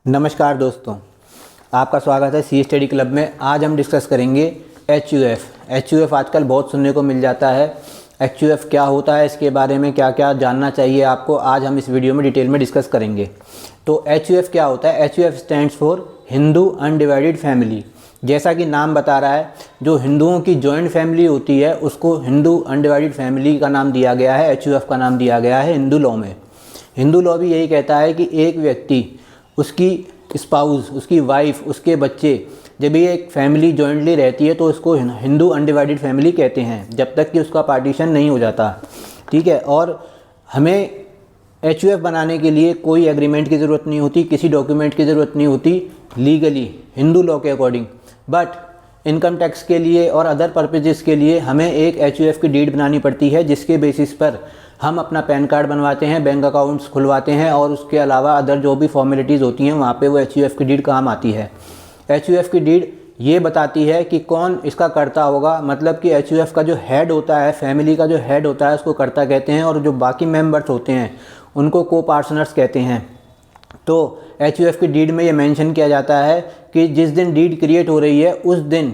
नमस्कार दोस्तों, आपका स्वागत है सी स्टडी क्लब में। आज हम डिस्कस करेंगे एच यू एफ आजकल बहुत सुनने को मिल जाता है। एच क्या होता है, इसके बारे में क्या क्या जानना चाहिए आपको, आज हम इस वीडियो में डिटेल में डिस्कस करेंगे। तो एच क्या होता है? H stands for Hindu undivided family. जैसा कि नाम बता रहा है, जो हिंदुओं की जॉइंट फैमिली होती है उसको हिंदू अनडिवाइडेड फैमिली का नाम दिया गया है, एच का नाम दिया गया है हिंदू लॉ में। हिंदू लॉ भी यही कहता है कि एक व्यक्ति, उसकी स्पाउस, उसकी वाइफ, उसके बच्चे, जब ये एक फैमिली जॉइंटली रहती है तो उसको हिंदू अनडिवाइडेड फैमिली कहते हैं, जब तक कि उसका पार्टीशन नहीं हो जाता। ठीक है। और हमें एच बनाने के लिए कोई एग्रीमेंट की ज़रूरत नहीं होती, किसी डॉक्यूमेंट की ज़रूरत नहीं होती लीगली, हिंदू लॉ के अकॉर्डिंग। बट इनकम टैक्स के लिए और अदर पर्पजेज़ के लिए हमें एक एच की डीड बनानी पड़ती है, जिसके बेसिस पर हम अपना पैन कार्ड बनवाते हैं, बैंक अकाउंट्स खुलवाते हैं और उसके अलावा अदर जो भी फॉर्मेलिटीज़ होती हैं वहाँ पे वो एच की डीड काम आती है। एच की डीड ये बताती है कि कौन इसका कर्ता होगा, मतलब कि एच का जो हेड होता है, फैमिली का जो हेड होता है उसको कर्ता कहते हैं, और जो बाकी मेंबर्स होते हैं उनको को पार्टनर्स कहते हैं। तो एच की डीड में ये मेंशन किया जाता है कि जिस दिन डीड क्रिएट हो रही है उस दिन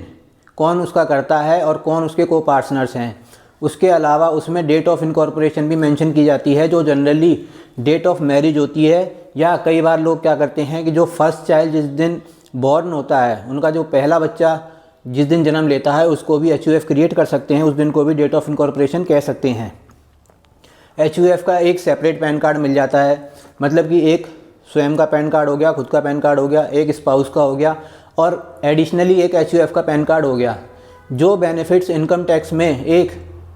कौन उसका कर्ता है और कौन उसके को पार्टनर्स हैं। उसके अलावा उसमें डेट ऑफ इनकॉर्पोरेशन भी मेंशन की जाती है, जो जनरली डेट ऑफ मैरिज होती है। या कई बार लोग क्या करते हैं कि जो फर्स्ट चाइल्ड जिस दिन बॉर्न होता है, उनका जो पहला बच्चा जिस दिन जन्म लेता है उसको भी एच क्रिएट कर सकते हैं, उस दिन को भी डेट ऑफ इनकॉर्पोरेशन कह सकते हैं। एच का एक सेपरेट पैन कार्ड मिल जाता है, मतलब कि एक स्वयं का पैन कार्ड हो गया, खुद का पैन कार्ड हो गया, एक स्पाउस का हो गया, और एडिशनली एक एच का पैन कार्ड हो गया। जो बेनिफिट्स इनकम टैक्स में एक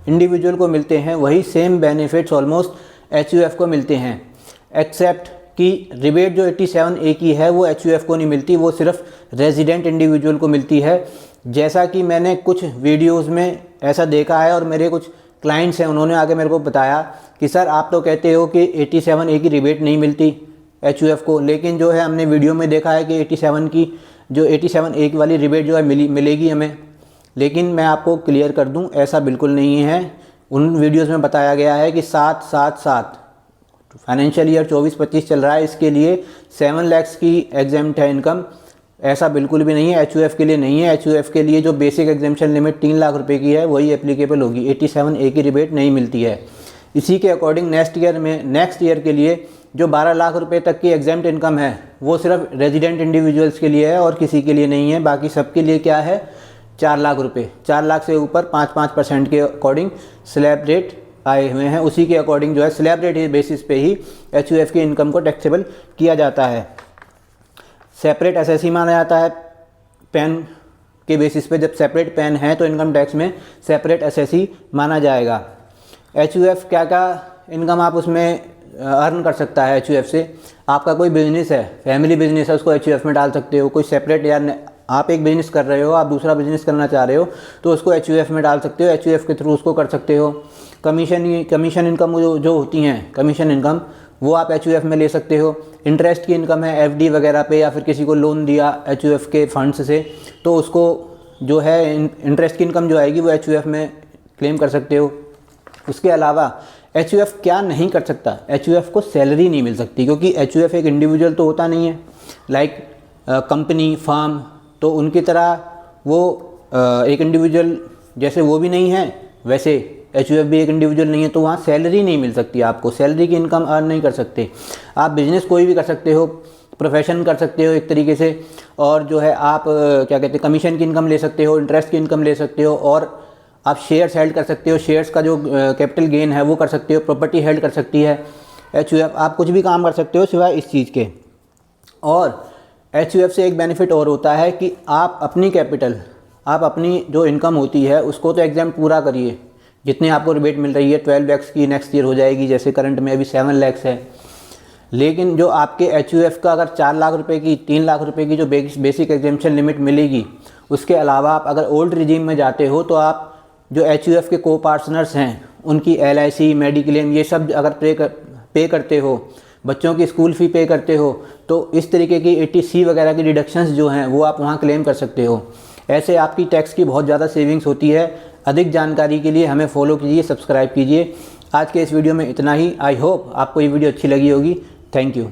इंडिविजुअल को मिलते हैं वही सेम बेनिफिट्स ऑलमोस्ट एच को मिलते हैं, एक्सेप्ट कि रिबेट जो 87A की है वो एच को नहीं मिलती, वो सिर्फ रेजिडेंट इंडिविजुअल को मिलती है। जैसा कि मैंने कुछ वीडियोस में ऐसा देखा है और मेरे कुछ क्लाइंट्स हैं, उन्होंने आगे मेरे को बताया कि सर आप तो कहते हो कि 87A की रिबेट नहीं मिलती एच को, लेकिन जो है हमने वीडियो में देखा है कि 87A की वाली रिबेट जो है मिलेगी हमें। लेकिन मैं आपको क्लियर कर दूं, ऐसा बिल्कुल नहीं है। उन वीडियोस में बताया गया है कि 7 फाइनेंशियल ईयर 24-25 चल रहा है, इसके लिए 7 लाख की एग्जेम्प्ट है इनकम। ऐसा बिल्कुल भी नहीं है, एच के लिए नहीं है। एच के लिए जो बेसिक एग्जेम्पशन लिमिट 3 लाख रुपए की है वही एप्लीकेबल होगी, 87A की रिबेट नहीं मिलती है। इसी के अकॉर्डिंग नेक्स्ट ईयर के लिए जो 12 लाख रुपए तक की एग्जेम्प्ट इनकम है वो सिर्फ रेजिडेंट इंडिविजुअल्स के लिए है और किसी के लिए नहीं है। बाकी सबके लिए क्या है, 4 लाख रुपए, 4 लाख से ऊपर 5% के अकॉर्डिंग स्लैब रेट आए हुए हैं। उसी के अकॉर्डिंग जो है स्लैब रेट बेसिस पे ही एच की इनकम को टैक्सेबल किया जाता है। सेपरेट एसएससी माना जाता है पैन के बेसिस पे। जब सेपरेट पैन है तो इनकम टैक्स में सेपरेट एसएससी माना जाएगा। एच क्या क्या इनकम आप उसमें अर्न कर सकता है एच से। आपका कोई बिजनेस है, फैमिली बिजनेस है, उसको एच में डाल सकते हो। कोई सेपरेट, या आप एक बिज़नेस कर रहे हो, आप दूसरा बिज़नेस करना चाह रहे हो तो उसको एच में डाल सकते हो, एच के थ्रू उसको कर सकते हो। कमीशन इनकम जो होती हैं, कमीशन इनकम वो आप एच में ले सकते हो। इंटरेस्ट की इनकम है एफडी वगैरह पे, या फिर किसी को लोन दिया एच के फंड्स से तो उसको जो है इंटरेस्ट की इनकम जो आएगी वो एच में क्लेम कर सकते हो। उसके अलावा एच क्या नहीं कर सकता, एच को सैलरी नहीं मिल सकती, क्योंकि एच एक इंडिविजुअल तो होता नहीं है, लाइक कंपनी, फार्म, तो उनकी तरह वो एक इंडिविजुअल जैसे वो भी नहीं है, वैसे एच भी एक इंडिविजुअल नहीं है, तो वहाँ सैलरी नहीं मिल सकती आपको, सैलरी की इनकम अर्न नहीं कर सकते। आप बिजनेस कोई भी कर सकते हो, प्रोफेशन कर सकते हो एक तरीके से, और जो है आप क्या कहते हैं, कमीशन की इनकम ले सकते हो, इंटरेस्ट की इनकम ले सकते हो, और आप शेयर्स हेल्ड कर सकते हो, शेयर्स का जो कैपिटल गेन है वो कर सकते हो, प्रॉपर्टी हेल्ड कर सकती है एच आप कुछ भी काम कर सकते हो सिवाय इस चीज़ के। और एच से एक बेनिफिट और होता है कि आप अपनी कैपिटल, आप अपनी जो इनकम होती है उसको तो एग्जाम पूरा करिए, जितने आपको रिबेट मिल रही है 12 लाख की नेक्स्ट ईयर हो जाएगी, जैसे करंट में अभी 7 लाख है। लेकिन जो आपके एच का अगर 4 लाख रुपए की, 3 लाख रुपए की जो बेसिक एग्जेम्पशन लिमिट मिलेगी, उसके अलावा आप अगर ओल्ड रिजीम में जाते हो तो आप जो एच के को पार्टनर्स हैं उनकी LIC, मेडिक्लेम, ये सब अगर पे करते हो, बच्चों की स्कूल फ़ी पे करते हो, तो इस तरीके की 80C वगैरह की डिडक्शंस जो हैं वो आप वहाँ क्लेम कर सकते हो। ऐसे आपकी टैक्स की बहुत ज़्यादा सेविंग्स होती है। अधिक जानकारी के लिए हमें फॉलो कीजिए, सब्सक्राइब कीजिए। आज के इस वीडियो में इतना ही। आई होप आपको ये वीडियो अच्छी लगी होगी। Thank you.